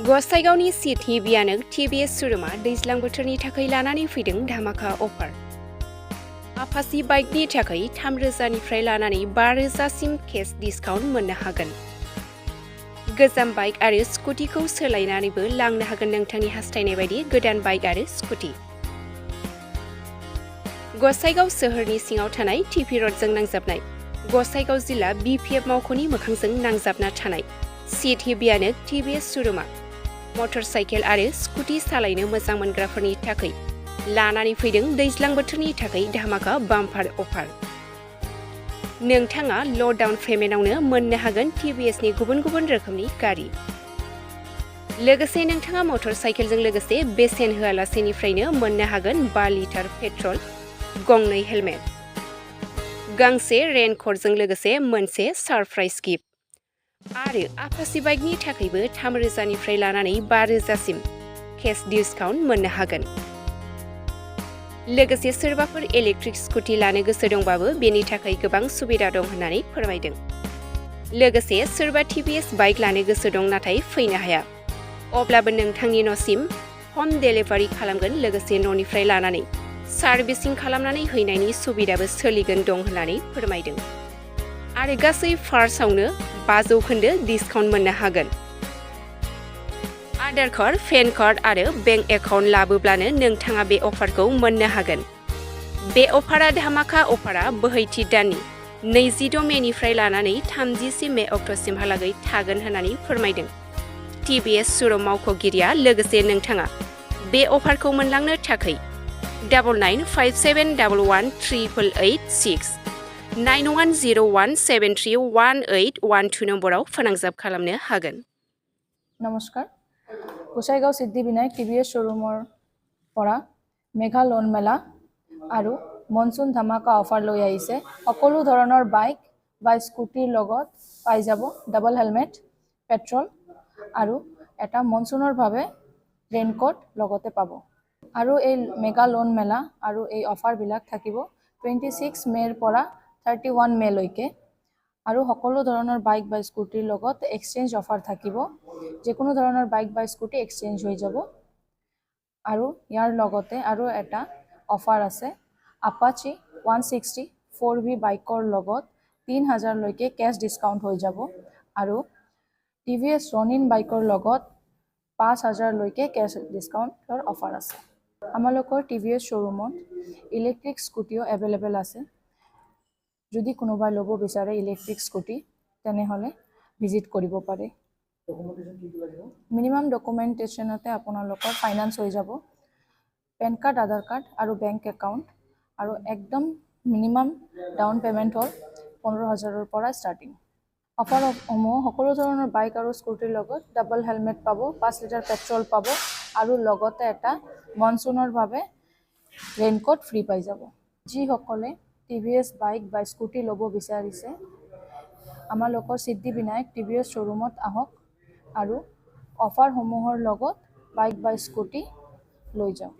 गसाइगावनि सिडहि Vinayak TVS शोरूमा दैज्लां बोथोरनि थाखाय लानानै फैदों धामाका अफार। आफासि बाइकनि थाखाय 3,000 निफ्राय लानानै 5,000 सिम केश डिसकाउन्ट मोननो हागोन। गोजाम बाइक आरो स्कुटिखौ सोलायनानैबो लांनो हागोन नोंथांनि हास्थायनाय बायदि गोदान बाइक आरो स्कुटि। गसाइगाव सोहोरनि सिङाव थानाय टिपि रडजों नांजाबनाय गसाइगाव जिल्ला BPF मावख'नि मोखांजों नांजाबना थानाय सिडहि विनायक TVS शोरूमा मटरसाइकेल आरो स्कुटि सालायनो मोजां मोनग्राफोरनि थाखाय लानानै फैदों दैज्लां बोथोरनि थाखाय धामाका बाम्पार अफार। नोंथाङा ल' डाउन पेमेन्टआवनो मोननो हागोन TVS नि गुबुन गुबुन रोखोमनि गारि। लोगोसे नोंथाङा मटरसाइकेलजों लोगोसे बेसेन होआलासेनिफ्रायनो मोननो हागोन 5 लिटार पेट्रल, गंनै हेलमेट, गांसे रेनक'टजों लोगोसे मोनसे सारप्राइज गिफ्ट आरो आफासि बाइकनि थाखायबो 3,000 निफ्राय लानानै 5,000 सिम केश डिसकाउन्ट मोननो हागोन। लोगोसे सोरबाफोर इलेक्ट्रिक स्कुटि लानो गोसो दंबाबो बेनि थाखाय गोबां सुबिदा दं होननानै फोरमायदों। लोगोसे सोरबा TVS बाइक लानो गोसो दं नाथाय फैनो हाया, अब्लाबो नोंथांनि न'सिम ह'म डेलिभारि खालामगोन। लोगोसे न'निफ्राय लानानै सार्भिसिं खालामनानै हैनायनि सुबिदाबो सोलिगोन दं होननानै फोरमायदों। आरो गासै पार्ट्सआवनो 5% डिसकाउन्ट मोननो हागोन। आधार कार्ड, पेन कार्ड आरो बेंक एकाउन्ट लाबोब्लानो नोंथाङा बे अफारखौ मोननो हागोन। बे अफारा धामाका अफारा बोहैथि दाननि 26 मेनिफ्राय लानानै 30 मे अक्ट'सिमहालागै थागोन होननानै फोरमायदों TVS शोरूम मावख'गिरिया। लोगोसे नोंथाङा बे अफारखौ मोनलांनो थाखाय 9957113886 9101731812 নম্বराव फोनांजाब खालामनो हागोन। नमस्कार, गोसाईगाव सिद्धि विनायक TVS शोरूমৰ পৰা মেঘা লোন মেলা আৰু মনসুন ধামাকা অফাৰ লৈ আহিছে। সকলো ধৰণৰ বাইক বা স্কুটিৰ লগত পাই যাব ডাবল হেলমেট, পেট্ৰল আৰু এটা মনসুনৰ বাবে ৰেইনকোট লগতে পাব। আৰু এই মেগা লোন মেলা আৰু এই অফাৰবিলাক থাকিব 26 মেৰ পৰা 31 মেলৈকে। আৰু সকলো ধৰণৰ বাইক বা স্কুটিৰ লগত এক্সচেঞ্জ অফাৰ থাকিব। যিকোনো ধৰণৰ বাইক বা স্কুটি এক্সচেঞ্জ হৈ যাব। আৰু ইয়াৰ লগতে আৰু এটা অফাৰ আছে, আপাচি 160 4V বাইকৰ লগত 3,000 লৈকে কেশ ডিসকাউন্ট হৈ যাব। আৰু TVS ৰনিন বাইকৰ লগত 5,000 লৈকে কেশ ডিসকাউন্টৰ অফাৰ আছে। আমালোকৰ TVS শ্বৰুমত ইলেক্ট্ৰিক স্কুটিও এভেইলেবল আছে। যদি কোনোবাই ল'ব বিচাৰে ইলেক্ট্ৰিক স্কুটি তেনেহলে ভিজিট কৰিব পাৰে। মিনিমাম ডকুমেন্টেশনতে আপোনালোকৰ ফাইনান্স হৈ যাব। পেন কাৰ্ড, আধাৰ কাৰ্ড আৰু বেংক একাউণ্ট আৰু একদম মিনিমাম ডাউন পেমেন্ট হ'ল 15,000ৰ পৰা ষ্টাৰ্টিং। অফাৰসমূহ সকলো ধৰণৰ বাইক আৰু স্কুটিৰ লগত ডাবল হেলমেট পাব, 5 লিটাৰ পেট্ৰল পাব আৰু লগতে এটা মনসুনৰ বাবে ৰেইনকোট ফ্ৰী পাই যাব। যিসকলে TVS বাইক বা স্কুটি ল'ব বিচাৰিছে আমালোকৰ সিদ্ধি বিনায়ক TVS শ্বৰুমত আহক আৰু অফাৰসমূহৰ লগত বাইক বা স্কুটি লৈ যাওক।